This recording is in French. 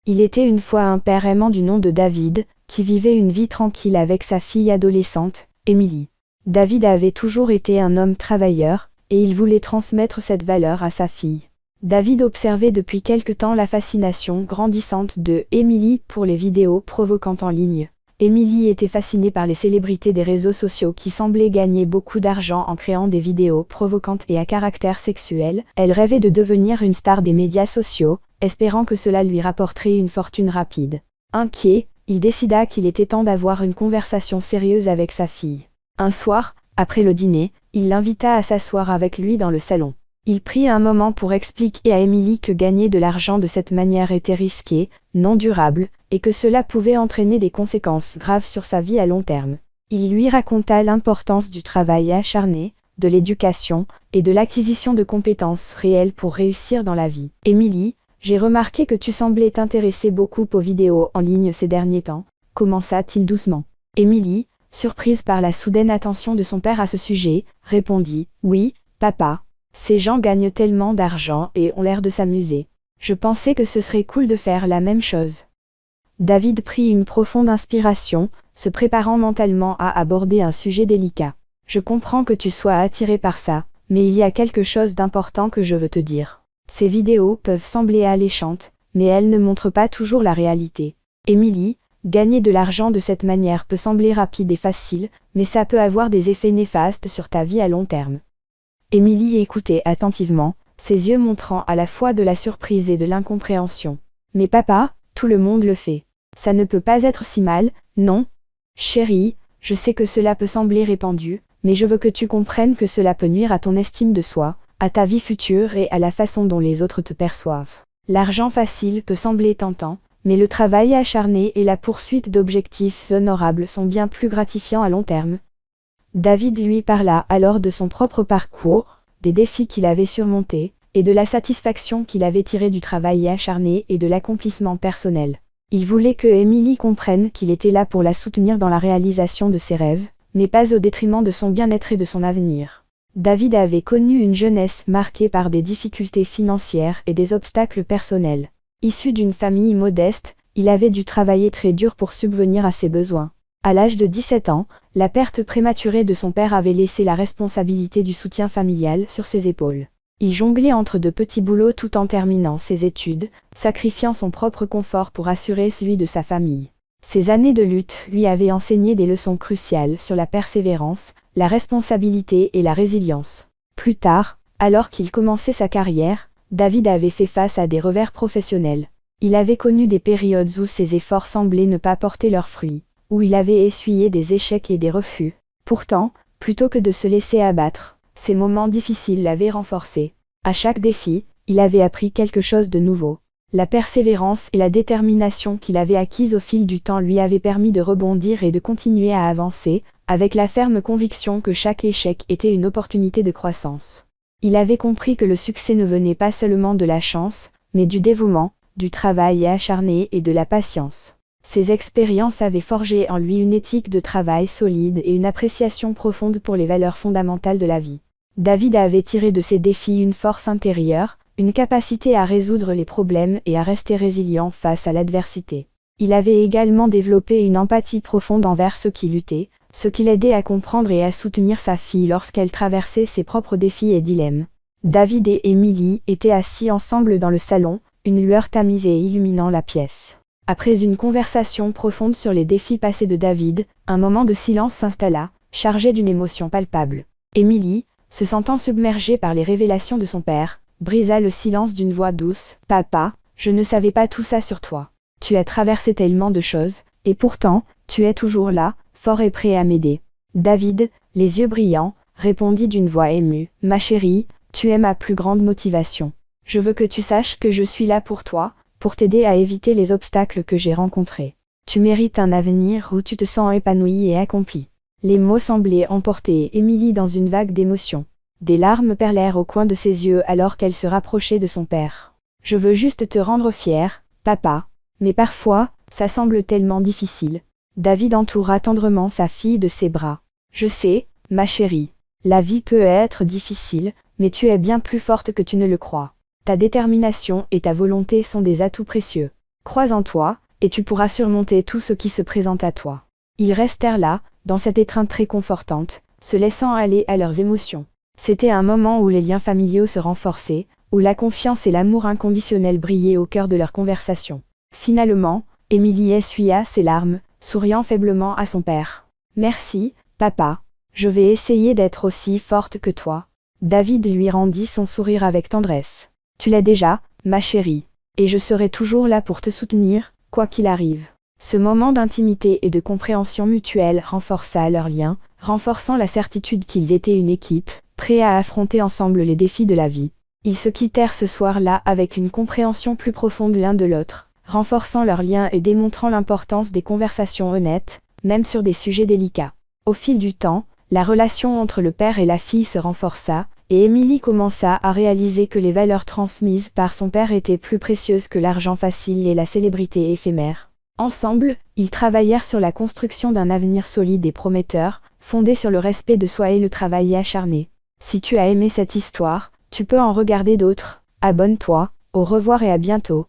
Il était une fois un père aimant du nom de David, qui vivait une vie tranquille avec sa fille adolescente, Emily. David avait toujours été un homme travailleur, et il voulait transmettre cette valeur à sa fille. David observait depuis quelque temps la fascination grandissante de Emily pour les vidéos provocantes en ligne. Emily était fascinée par les célébrités des réseaux sociaux qui semblaient gagner beaucoup d'argent en créant des vidéos provocantes et à caractère sexuel. Elle rêvait de devenir une star des médias sociaux, espérant que cela lui rapporterait une fortune rapide. Inquiet, il décida qu'il était temps d'avoir une conversation sérieuse avec sa fille. Un soir, après le dîner, il l'invita à s'asseoir avec lui dans le salon. Il prit un moment pour expliquer à Emily que gagner de l'argent de cette manière était risqué, non durable, et que cela pouvait entraîner des conséquences graves sur sa vie à long terme. Il lui raconta l'importance du travail acharné, de l'éducation, et de l'acquisition de compétences réelles pour réussir dans la vie. Emily, j'ai remarqué que tu semblais t'intéresser beaucoup aux vidéos en ligne ces derniers temps, commença-t-il doucement. Emily, surprise par la soudaine attention de son père à ce sujet, répondit « Oui, papa. Ces gens gagnent tellement d'argent et ont l'air de s'amuser. Je pensais que ce serait cool de faire la même chose. » David prit une profonde inspiration, se préparant mentalement à aborder un sujet délicat. « Je comprends que tu sois attiré par ça, mais il y a quelque chose d'important que je veux te dire. Ces vidéos peuvent sembler alléchantes, mais elles ne montrent pas toujours la réalité. Emily, gagner de l'argent de cette manière peut sembler rapide et facile, mais ça peut avoir des effets néfastes sur ta vie à long terme. » Emily écoutait attentivement, ses yeux montrant à la fois de la surprise et de l'incompréhension. « Mais papa, tout le monde le fait. Ça ne peut pas être si mal, non? Chérie, je sais que cela peut sembler répandu, mais je veux que tu comprennes que cela peut nuire à ton estime de soi, à ta vie future et à la façon dont les autres te perçoivent. L'argent facile peut sembler tentant, mais le travail acharné et la poursuite d'objectifs honorables sont bien plus gratifiants à long terme. » David lui parla alors de son propre parcours, des défis qu'il avait surmontés, et de la satisfaction qu'il avait tirée du travail acharné et de l'accomplissement personnel. Il voulait que Emily comprenne qu'il était là pour la soutenir dans la réalisation de ses rêves, mais pas au détriment de son bien-être et de son avenir. David avait connu une jeunesse marquée par des difficultés financières et des obstacles personnels. Issu d'une famille modeste, il avait dû travailler très dur pour subvenir à ses besoins. À l'âge de 17 ans, la perte prématurée de son père avait laissé la responsabilité du soutien familial sur ses épaules. Il jonglait entre de petits boulots tout en terminant ses études, sacrifiant son propre confort pour assurer celui de sa famille. Ces années de lutte lui avaient enseigné des leçons cruciales sur la persévérance, la responsabilité et la résilience. Plus tard, alors qu'il commençait sa carrière, David avait fait face à des revers professionnels. Il avait connu des périodes où ses efforts semblaient ne pas porter leurs fruits, où il avait essuyé des échecs et des refus. Pourtant, plutôt que de se laisser abattre, ces moments difficiles l'avaient renforcé. À chaque défi, il avait appris quelque chose de nouveau. La persévérance et la détermination qu'il avait acquises au fil du temps lui avaient permis de rebondir et de continuer à avancer, avec la ferme conviction que chaque échec était une opportunité de croissance. Il avait compris que le succès ne venait pas seulement de la chance, mais du dévouement, du travail acharné et de la patience. Ces expériences avaient forgé en lui une éthique de travail solide et une appréciation profonde pour les valeurs fondamentales de la vie. David avait tiré de ces défis une force intérieure, une capacité à résoudre les problèmes et à rester résilient face à l'adversité. Il avait également développé une empathie profonde envers ceux qui luttaient, ce qui l'aidait à comprendre et à soutenir sa fille lorsqu'elle traversait ses propres défis et dilemmes. David et Emily étaient assis ensemble dans le salon, une lueur tamisée illuminant la pièce. Après une conversation profonde sur les défis passés de David, un moment de silence s'installa, chargé d'une émotion palpable. Emily, se sentant submergée par les révélations de son père, brisa le silence d'une voix douce. « Papa, je ne savais pas tout ça sur toi. Tu as traversé tellement de choses, et pourtant, tu es toujours là, fort et prêt à m'aider. » David, les yeux brillants, répondit d'une voix émue. « Ma chérie, tu es ma plus grande motivation. Je veux que tu saches que je suis là pour toi, pour t'aider à éviter les obstacles que j'ai rencontrés. Tu mérites un avenir où tu te sens épanouie et accomplie. » Les mots semblaient emporter Emily dans une vague d'émotions. Des larmes perlèrent au coin de ses yeux alors qu'elle se rapprochait de son père. « Je veux juste te rendre fier, papa. Mais parfois, ça semble tellement difficile. » David entoura tendrement sa fille de ses bras. « Je sais, ma chérie. La vie peut être difficile, mais tu es bien plus forte que tu ne le crois. Ta détermination et ta volonté sont des atouts précieux. Crois en toi, et tu pourras surmonter tout ce qui se présente à toi. Ils restèrent là, dans cette étreinte réconfortante, se laissant aller à leurs émotions. C'était un moment où les liens familiaux se renforçaient, où la confiance et l'amour inconditionnel brillaient au cœur de leur conversation. Finalement, Émilie essuya ses larmes, souriant faiblement à son père. « Merci, papa. Je vais essayer d'être aussi forte que toi. » David lui rendit son sourire avec tendresse. « Tu l'as déjà, ma chérie. Et je serai toujours là pour te soutenir, quoi qu'il arrive. » Ce moment d'intimité et de compréhension mutuelle renforça leur lien, renforçant la certitude qu'ils étaient une équipe, prêts à affronter ensemble les défis de la vie. Ils se quittèrent ce soir-là avec une compréhension plus profonde l'un de l'autre, renforçant leur lien et démontrant l'importance des conversations honnêtes, même sur des sujets délicats. Au fil du temps, la relation entre le père et la fille se renforça, et Émilie commença à réaliser que les valeurs transmises par son père étaient plus précieuses que l'argent facile et la célébrité éphémère. Ensemble, ils travaillèrent sur la construction d'un avenir solide et prometteur, fondé sur le respect de soi et le travail acharné. Si tu as aimé cette histoire, tu peux en regarder d'autres. Abonne-toi, au revoir et à bientôt.